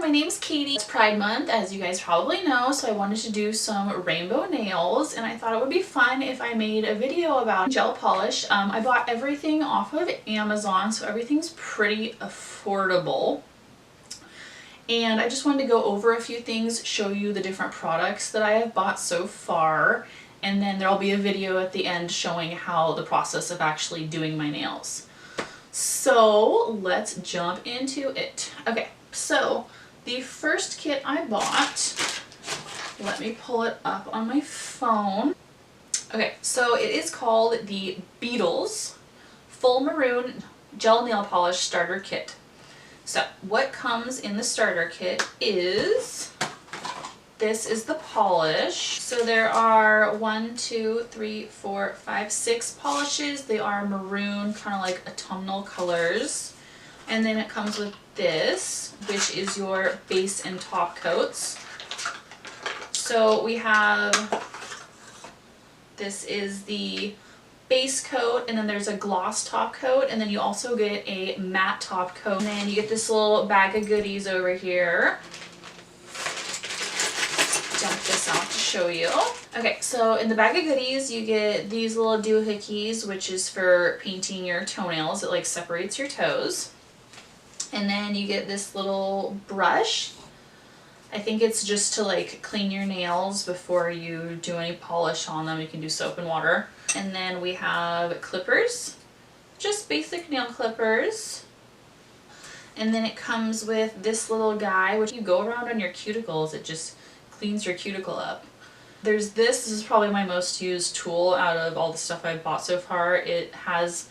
my name's Katie. It's Pride Month, as you guys probably know, so I wanted to do some rainbow nails, and I thought it would be fun if I made a video about gel polish. I bought everything off of Amazon, so everything's pretty affordable. And I just wanted to go over a few things, show you the different products that I have bought so far, and then there'll be a video at the end showing how the process of actually doing my nails. So let's jump into it. Okay, so the first kit I bought, let me pull it up on my phone. Okay, so it is called the Beetles Full Maroon Gel Nail Polish Starter Kit. So what comes in the starter kit is, this is the polish. So there are 6 polishes. They are maroon, kind of like autumnal colors. And then it comes with this, which is your base and top coats. So we have, this is the base coat, and then there's a gloss top coat, and then you also get a matte top coat, and then you get this little bag of goodies over here. Dump this out to show you. Okay, so in the bag of goodies you get these little doohickeys, which is for painting your toenails. It like separates your toes. And then you get this little brush. I think it's just to like clean your nails before you do any polish on them. You can do soap and water. And then we have clippers, just basic nail clippers. And then it comes with this little guy, which you go around on your cuticles. It just cleans your cuticle up. There's this is probably my most used tool out of all the stuff I've bought so far. It has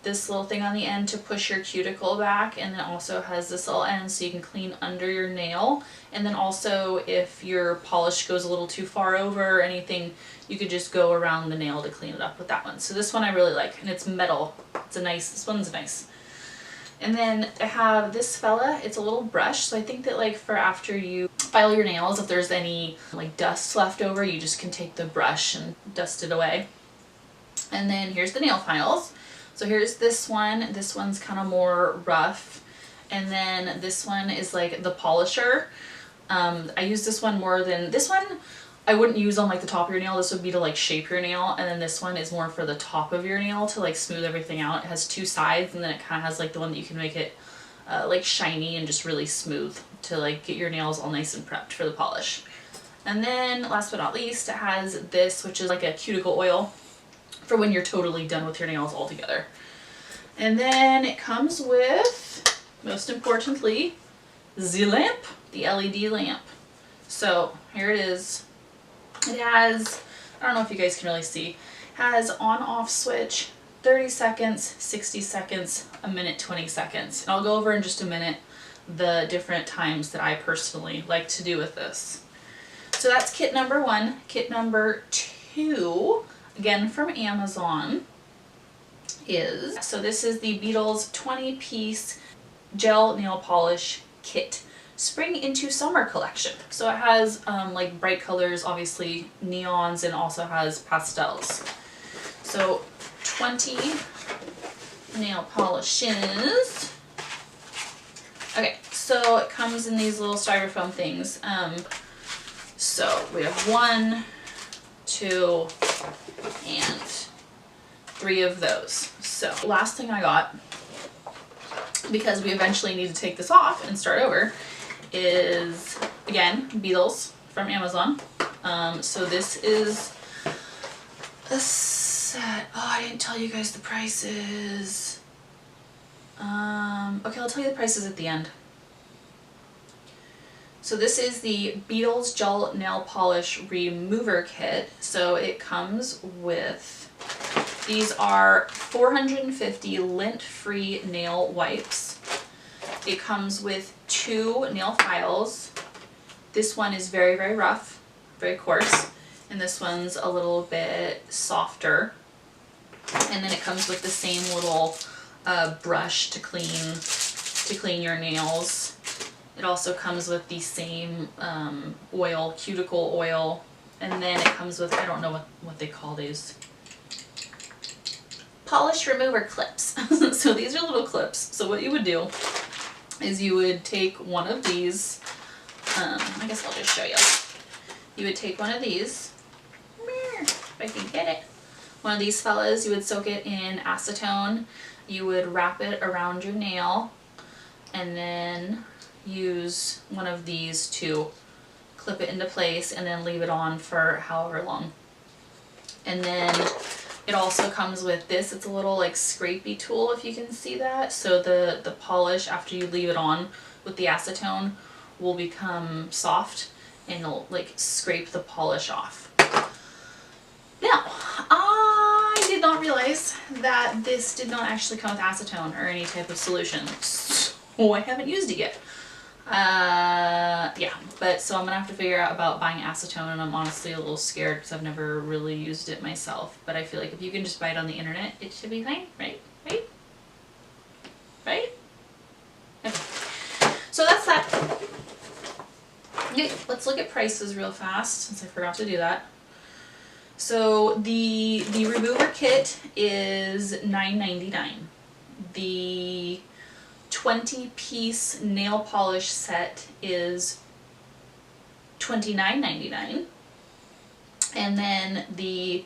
this little thing on the end to push your cuticle back, and then also has this little end so you can clean under your nail. And then also if your polish goes a little too far over or anything, you could just go around the nail to clean it up with that one. So this one I really like, and it's metal. This one's nice. And then I have this fella, it's a little brush, so I think that like for after you file your nails, if there's any like dust left over, you just can take the brush and dust it away. And then here's the nail files. So here's this one. This one's kind of more rough. And then this one is like the polisher. I use this one more than this one. I wouldn't use on like the top of your nail. This would be to like shape your nail. And then this one is more for the top of your nail to like smooth everything out. It has 2 sides, and then it kind of has like the one that you can make it like shiny and just really smooth to like get your nails all nice and prepped for the polish. And then last but not least, it has this, which is like a cuticle oil for when you're totally done with your nails altogether. And then it comes with, most importantly, the lamp, the LED lamp. So here it is. It has, I don't know if you guys can really see, has on-off switch, 30 seconds, 60 seconds, a minute, 20 seconds. And I'll go over in just a minute the different times that I personally like to do with this. So that's kit number 1. Kit number 2, again from Amazon, is, so this is the Beetles 20-piece gel nail polish kit, spring into summer collection. So it has like bright colors, obviously neons, and also has pastels. So 20 nail polishes. Okay, so it comes in these little styrofoam things. So we have 1, 2, and 3 of those. So last thing I got, because we eventually need to take this off and start over, is again Beetles from Amazon. So this is a set. Oh, I didn't tell you guys the prices. Okay, I'll tell you the prices at the end. So this is the Beetles Gel Nail Polish Remover Kit. So it comes with, these are 450 lint-free nail wipes. It comes with 2 nail files. This one is very, very rough, very coarse, and this one's a little bit softer. And then it comes with the same little brush to clean your nails. It also comes with the same oil, cuticle oil, and then it comes with, I don't know what they call these, polish remover clips. So these are little clips. So what you would do is you would take one of these, I guess I'll just show you. You would take one of these, if I can get it, one of these fellas, you would soak it in acetone, you would wrap it around your nail, and then use one of these to clip it into place and then leave it on for however long. And then it also comes with this, it's a little like scrapey tool, if you can see that. So the polish after you leave it on with the acetone will become soft and it'll like scrape the polish off. Now, I did not realize that this did not actually come with acetone or any type of solution, so I haven't used it yet. Yeah, but so I'm gonna have to figure out about buying acetone, and I'm honestly a little scared because I've never really used it myself, but I feel like if you can just buy it on the internet, it should be fine, right? Right? Right? Okay. So that's that. Okay, let's look at prices real fast since I forgot to do that. So the remover kit is $9.99. The 20-piece nail polish set is $29.99, and then the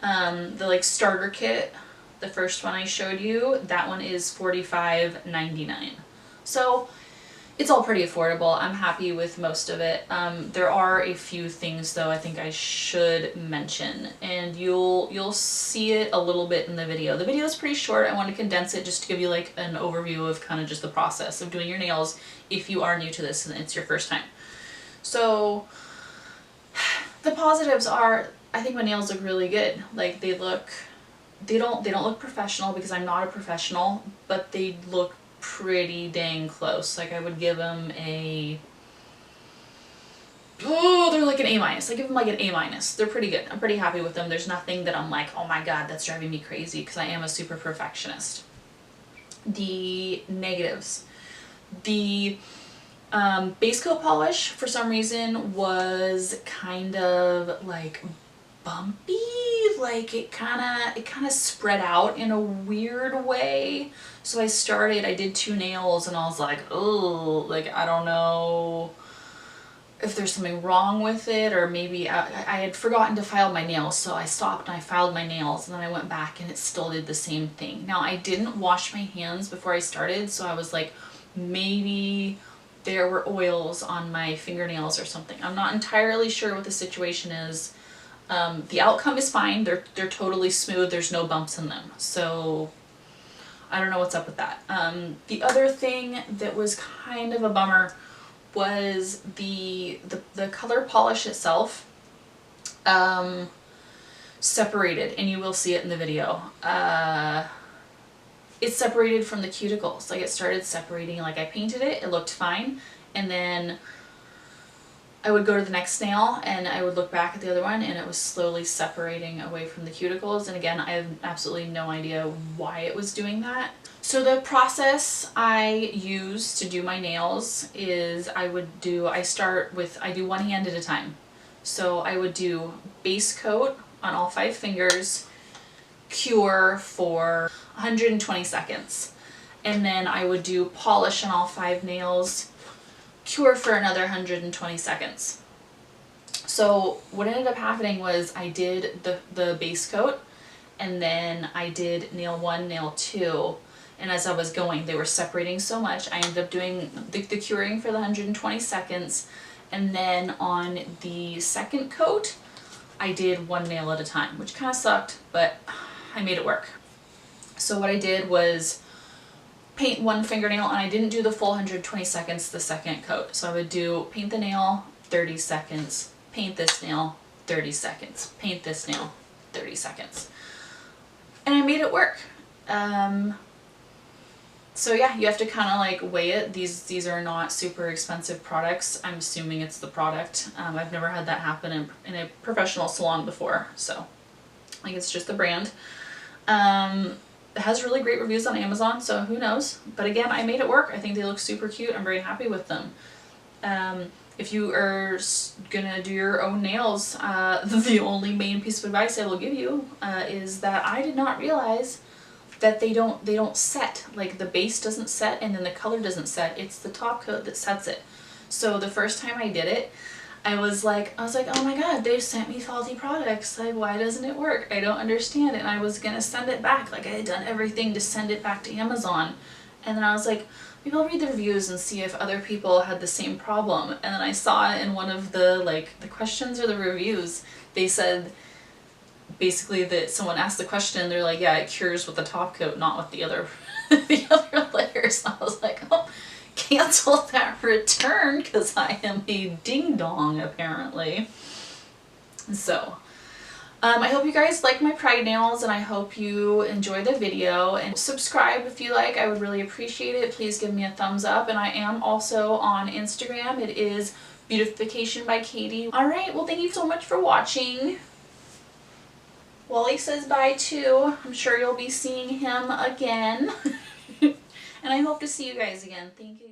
like starter kit, the first one I showed you, that one is $45.99. So it's all pretty affordable. I'm happy with most of it. There are a few things though I think I should mention, and you'll see it a little bit in the video. The video is pretty short. I want to condense it just to give you like an overview of kind of just the process of doing your nails if you are new to this and it's your first time. So the positives are, I think my nails look really good. Like they don't look professional because I'm not a professional, but they look pretty dang close. Like I would give them a, oh, they're like an A-. I give them like an A-. They're pretty good. I'm pretty happy with them. There's nothing that I'm like, oh my god, that's driving me crazy, because I am a super perfectionist. The negatives. The base coat polish for some reason was kind of like bumpy, like it kind of spread out in a weird way. So I did 2 nails and I was like, oh, like I don't know if there's something wrong with it, or maybe I had forgotten to file my nails, so I stopped and I filed my nails, and then I went back and it still did the same thing. Now I didn't wash my hands before I started, so I was like, maybe there were oils on my fingernails or something. I'm not entirely sure what the situation is. The outcome is fine. They're totally smooth. There's no bumps in them. So I don't know what's up with that. The other thing that was kind of a bummer was the color polish itself separated, and you will see it in the video. It separated from the cuticles. Like it started separating, like I painted it, it looked fine, and then I would go to the next nail and I would look back at the other one and it was slowly separating away from the cuticles. And again, I have absolutely no idea why it was doing that. So the process I use to do my nails is I do one hand at a time. So I would do base coat on all 5 fingers, cure for 120 seconds. And then I would do polish on all 5 nails, cure for another 120 seconds. So what ended up happening was I did the base coat, and then I did nail 1, nail 2, and as I was going they were separating so much I ended up doing the curing for the 120 seconds, and then on the second coat I did 1 nail at a time, which kind of sucked, but I made it work. So what I did was paint 1 fingernail, and I didn't do the full 120 seconds the second coat. So I would do paint the nail, 30 seconds, paint this nail, 30 seconds, paint this nail, 30 seconds. And I made it work. So yeah, you have to kind of like weigh it. These are not super expensive products. I'm assuming it's the product. I've never had that happen in a professional salon before, so like it's just the brand. It has really great reviews on Amazon, so who knows. But again, I made it work. I think they look super cute. I'm very happy with them. If you are gonna do your own nails, the only main piece of advice I will give you is that I did not realize that they don't set. Like the base doesn't set and then the color doesn't set. It's the top coat that sets it. So the first time I did it, I was like, oh my god, they sent me faulty products. Like, why doesn't it work? I don't understand it. And I was gonna send it back. Like, I had done everything to send it back to Amazon. And then I was like, maybe I'll read the reviews and see if other people had the same problem. And then I saw in one of the questions or the reviews, they said basically that someone asked the question, they're like, yeah, it cures with the top coat, not with the other the other layers. And I was like, oh, cancel that return because I am a ding dong apparently. So I hope you guys like my pride nails, and I hope you enjoy the video, and subscribe if you like. I would really appreciate it. Please give me a thumbs up, and I am also on Instagram. It is Beautification by Katie. Alright, well, thank you so much for watching. Wally says bye too. I'm sure you'll be seeing him again. And I hope to see you guys again. Thank you.